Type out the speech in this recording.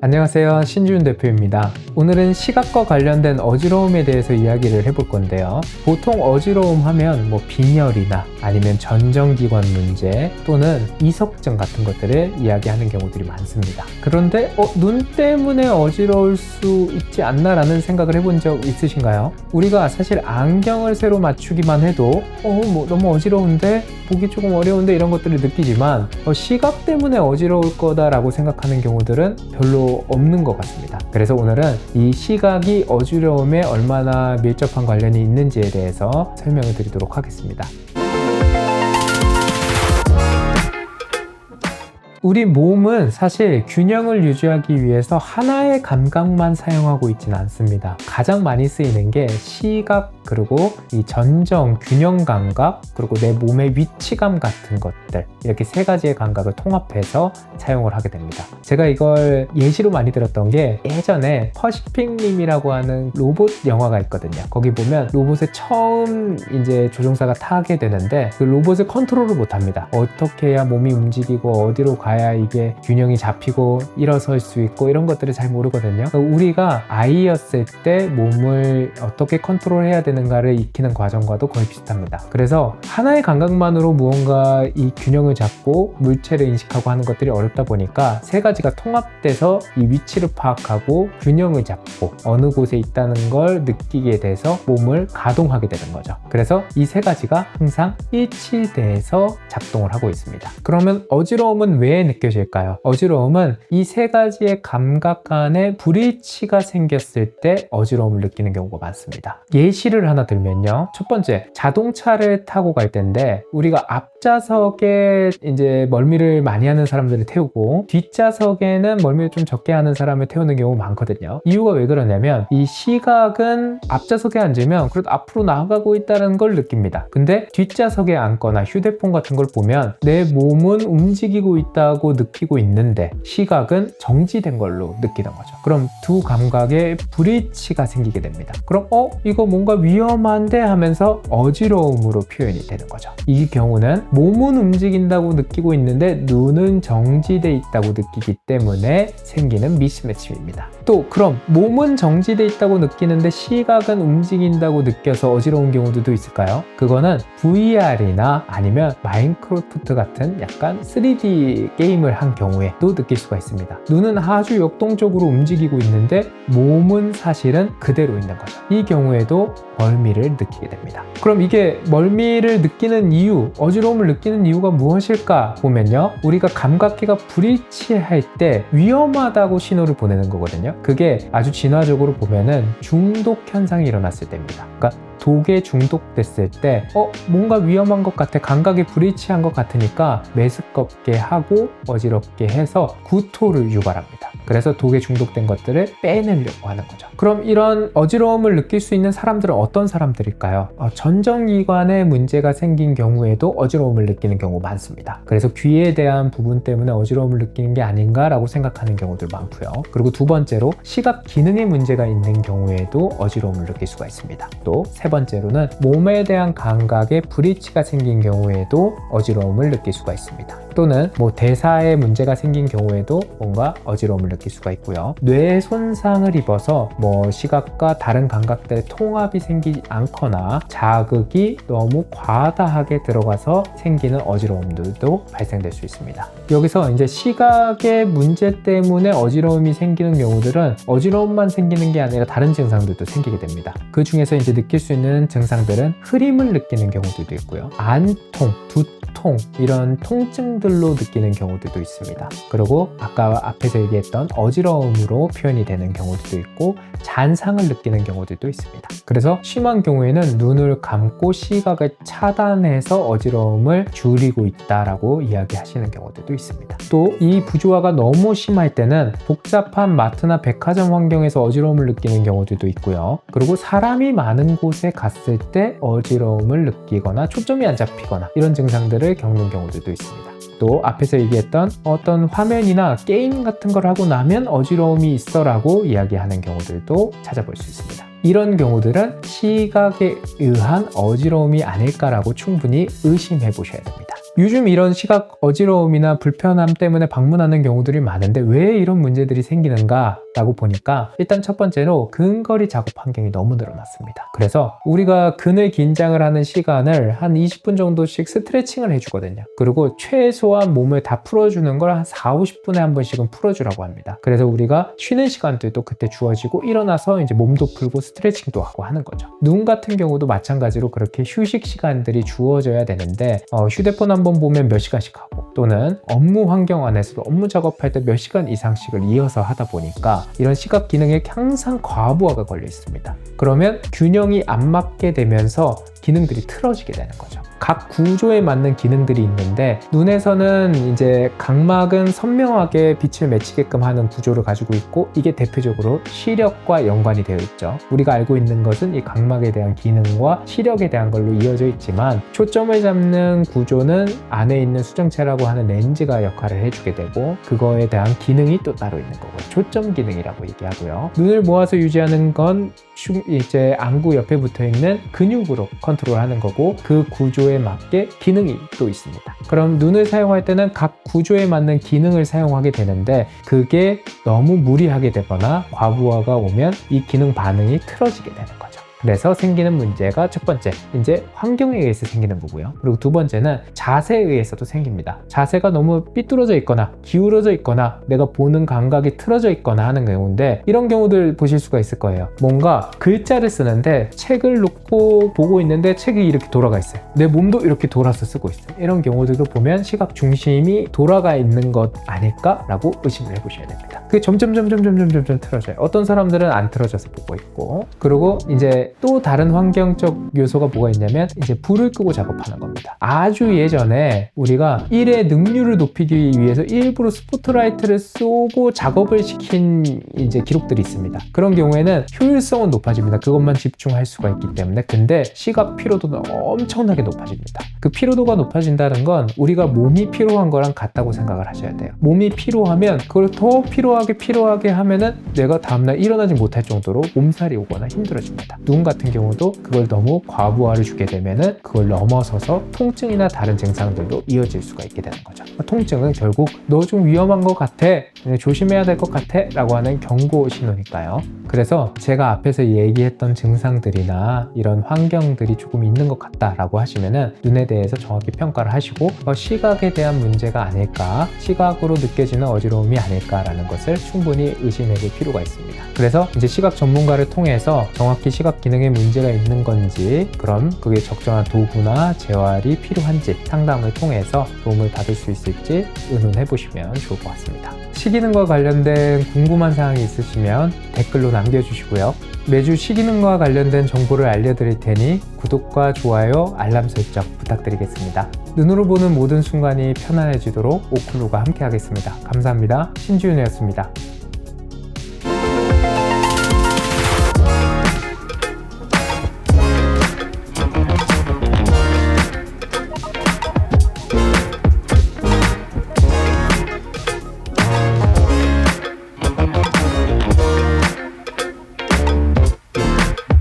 안녕하세요, 신지훈 대표입니다. 오늘은 시각과 관련된 어지러움에 대해서 이야기를 해볼 건데요. 보통 어지러움 하면 빈혈이나 아니면 전정기관 문제 또는 이석증 같은 것들을 이야기하는 경우들이 많습니다. 그런데 눈 때문에 어지러울 수 있지 않나 라는 생각을 해본 적 있으신가요? 우리가 사실 안경을 새로 맞추기만 해도 너무 어지러운데, 보기 조금 어려운데 이런 것들을 느끼지만 시각 때문에 어지러울 거다라고 생각하는 경우들은 별로 없는 것 같습니다. 그래서 오늘은 이 시각이 어지러움에 얼마나 밀접한 관련이 있는지에 대해서 설명을 드리도록 하겠습니다. 우리 몸은 사실 균형을 유지하기 위해서 하나의 감각만 사용하고 있지는 않습니다. 가장 많이 쓰이는 게 시각, 그리고 이 전정, 균형 감각, 그리고 내 몸의 위치감 같은 것들, 이렇게 세 가지의 감각을 통합해서 사용을 하게 됩니다. 제가 이걸 예시로 많이 들었던 게 예전에 퍼시픽 림이라고 하는 로봇 영화가 있거든요. 거기 보면 로봇에 처음 이제 조종사가 타게 되는데 그 로봇을 컨트롤을 못 합니다. 어떻게 해야 몸이 움직이고 어디로 가야 이게 균형이 잡히고 일어설 수 있고 이런 것들을 잘 모르거든요. 우리가 아이였을 때 몸을 어떻게 컨트롤해야 되는가를 익히는 과정과도 거의 비슷합니다. 그래서 하나의 감각만으로 무언가 이 균형을 잡고 물체를 인식하고 하는 것들이 어렵다 보니까 세 가지가 통합돼서 이 위치를 파악하고 균형을 잡고 어느 곳에 있다는 걸 느끼게 돼서 몸을 가동하게 되는 거죠. 그래서 이 세 가지가 항상 일치돼서 작동을 하고 있습니다. 그러면 어지러움은 왜 느껴질까요? 어지러움은 이 세 가지의 감각 간에 불일치가 생겼을 때 어지러움을 느끼는 경우가 많습니다. 예시를 하나 들면요. 첫 번째, 자동차를 타고 갈 텐데 우리가 앞좌석에 이제 멀미를 많이 하는 사람들을 태우고 뒷좌석에는 멀미를 좀 적게 하는 사람을 태우는 경우가 많거든요. 이유가 왜 그러냐면 이 시각은 앞좌석에 앉으면 그래도 앞으로 나아가고 있다는 걸 느낍니다. 근데 뒷좌석에 앉거나 휴대폰 같은 걸 보면 내 몸은 움직이고 있다고 느끼고 있는데 시각은 정지된 걸로 느끼는 거죠. 그럼 두 감각에 불일치가 생기게 됩니다. 그럼 이거 뭔가 위험한데 하면서 어지러움으로 표현이 되는 거죠. 이 경우는 몸은 움직인다고 느끼고 있는데 눈은 정지돼 있다고 느끼기 때문에 생기는 미스매치입니다. 또 그럼 몸은 정지돼 있다고 느끼는데 시각은 움직인다고 느껴서 어지러운 경우도 있을까요? 그거는 VR이나 아니면 마인크래프트 같은 약간 3D 게임을 한 경우에도 느낄 수가 있습니다. 눈은 아주 역동적으로 움직이고 있는데 몸은 사실은 그대로 있는 거죠. 이 경우에도 멀미를 느끼게 됩니다. 그럼 이게 멀미를 느끼는 이유, 어지러움을 느끼는 이유가 무엇일까 보면요. 우리가 감각기가 불일치할 때 위험하다고 신호를 보내는 거거든요. 그게 아주 진화적으로 보면은 중독 현상이 일어났을 때입니다. 그러니까 독에 중독됐을 때 뭔가 위험한 것 같아, 감각이 불일치한 것 같으니까 메스껍게 하고 어지럽게 해서 구토를 유발합니다. 그래서 독에 중독된 것들을 빼내려고 하는 거죠. 그럼 이런 어지러움을 느낄 수 있는 사람들은 어떤 사람들일까요? 전정기관에 문제가 생긴 경우에도 어지러움을 느끼는 경우 많습니다. 그래서 귀에 대한 부분 때문에 어지러움을 느끼는 게 아닌가라고 생각하는 경우들 많고요. 그리고 두 번째로 시각 기능에 문제가 있는 경우에도 어지러움을 느낄 수가 있습니다. 또 세 번째로는 몸에 대한 감각에 불일치가 생긴 경우에도 어지러움을 느낄 수가 있습니다. 또는 대사에 문제가 생긴 경우에도 뭔가 어지러움을 느낄 수가 있고요. 뇌 손상을 입어서 시각과 다른 감각들의 통합이 생기지 않거나 자극이 너무 과다하게 들어가서 생기는 어지러움들도 발생될 수 있습니다. 여기서 이제 시각의 문제 때문에 어지러움이 생기는 경우들은 어지러움만 생기는 게 아니라 다른 증상들도 생기게 됩니다. 그 중에서 이제 느낄 수 있는 증상들은 흐림을 느끼는 경우들도 있고요. 안통, 두통, 이런 통증들로 느끼는 경우들도 있습니다. 그리고 아까 앞에서 얘기했던 어지러움으로 표현이 되는 경우들도 있고 잔상을 느끼는 경우들도 있습니다. 그래서 심한 경우에는 눈을 감고 시각을 차단해서 어지러움을 줄이고 있다라고 이야기하시는 경우들도 있습니다. 또 이 부조화가 너무 심할 때는 복잡한 마트나 백화점 환경에서 어지러움을 느끼는 경우들도 있고요. 그리고 사람이 많은 곳에 갔을 때 어지러움을 느끼거나 초점이 안 잡히거나 이런 증상들을 겪는 경우들도 있습니다. 또 앞에서 얘기했던 어떤 화면이나 게임 같은 걸 하고 나면 어지러움이 있어 라고 이야기하는 경우들도 찾아볼 수 있습니다. 이런 경우들은 시각에 의한 어지러움이 아닐까라고 충분히 의심해 보셔야 됩니다. 요즘 이런 시각 어지러움이나 불편함 때문에 방문하는 경우들이 많은데 왜 이런 문제들이 생기는가 라고 보니까 일단 첫 번째로 근거리 작업 환경이 너무 늘어났습니다. 그래서 우리가 근을 긴장을 하는 시간을 한 20분 정도씩 스트레칭을 해주거든요. 그리고 최소한 몸을 다 풀어주는 걸 한 4, 50분에 한 번씩은 풀어주라고 합니다. 그래서 우리가 쉬는 시간들도 그때 주어지고 일어나서 이제 몸도 풀고 스트레칭도 하고 하는 거죠. 눈 같은 경우도 마찬가지로 그렇게 휴식 시간들이 주어져야 되는데 휴대폰 한번 보면 몇 시간씩 하고 또는 업무 환경 안에서도 업무 작업할 때 몇 시간 이상씩을 이어서 하다 보니까 이런 시각 기능에 항상 과부하가 걸려 있습니다. 그러면 균형이 안 맞게 되면서 기능들이 틀어지게 되는 거죠. 각 구조에 맞는 기능들이 있는데 눈에서는 이제 각막은 선명하게 빛을 맺히게끔 하는 구조를 가지고 있고 이게 대표적으로 시력과 연관이 되어 있죠. 우리가 알고 있는 것은 이 각막에 대한 기능과 시력에 대한 걸로 이어져 있지만 초점을 잡는 구조는 안에 있는 수정체라고 하는 렌즈가 역할을 해주게 되고 그거에 대한 기능이 또 따로 있는 거고요. 초점 기능이라고 얘기하고요. 눈을 모아서 유지하는 건 이제 안구 옆에 붙어 있는 근육으로 컨트롤하는 거고 그 구조에 맞게 기능이 또 있습니다. 그럼 눈을 사용할 때는 각 구조에 맞는 기능을 사용하게 되는데 그게 너무 무리하게 되거나 과부하가 오면 이 기능 반응이 틀어지게 되는 거죠. 그래서 생기는 문제가 첫 번째, 이제 환경에 의해서 생기는 거고요. 그리고 두 번째는 자세에 의해서도 생깁니다. 자세가 너무 삐뚤어져 있거나 기울어져 있거나 내가 보는 감각이 틀어져 있거나 하는 경우인데 이런 경우들 보실 수가 있을 거예요. 뭔가 글자를 쓰는데 책을 놓고 보고 있는데 책이 이렇게 돌아가 있어요. 내 몸도 이렇게 돌아서 쓰고 있어요. 이런 경우들도 보면 시각 중심이 돌아가 있는 것 아닐까라고 의심을 해보셔야 됩니다. 그게 점점 틀어져요. 어떤 사람들은 안 틀어져서 보고 있고 그리고 이제 또 다른 환경적 요소가 뭐가 있냐면 이제 불을 끄고 작업하는 겁니다. 아주 예전에 우리가 일의 능률을 높이기 위해서 일부러 스포트라이트를 쏘고 작업을 시킨 이제 기록들이 있습니다. 그런 경우에는 효율성은 높아집니다. 그것만 집중할 수가 있기 때문에. 근데 시각 피로도는 엄청나게 높아집니다. 그 피로도가 높아진다는 건 우리가 몸이 피로한 거랑 같다고 생각을 하셔야 돼요. 몸이 피로하면 그걸 더 피로하게 하면은 내가 다음날 일어나지 못할 정도로 몸살이 오거나 힘들어집니다. 눈 같은 경우도 그걸 너무 과부하를 주게 되면은 그걸 넘어서서 통증이나 다른 증상들도 이어질 수가 있게 되는 거죠. 통증은 결국 너 좀 위험한 것 같아, 조심해야 될 것 같아 라고 하는 경고 신호니까요. 그래서 제가 앞에서 얘기했던 증상들이나 이런 환경들이 조금 있는 것 같다라고 하시면은 눈에 대해서 정확히 평가를 하시고 시각에 대한 문제가 아닐까, 시각으로 느껴지는 어지러움이 아닐까라는 것을 충분히 의심해 볼 필요가 있습니다. 그래서 이제 시각 전문가를 통해서 정확히 시각 기능에 문제가 있는 건지, 그럼 그게 적절한 도구나 재활이 필요한지 상담을 통해서 도움을 받을 수 있을지 의논해 보시면 좋을 것 같습니다. 시기능과 관련된 궁금한 사항이 있으시면 댓글로 남겨주시고요. 매주 시기능과 관련된 정보를 알려드릴 테니 구독과 좋아요, 알람 설정 부탁드리겠습니다. 눈으로 보는 모든 순간이 편안해지도록 오클루가 함께 하겠습니다. 감사합니다. 신지윤이었습니다.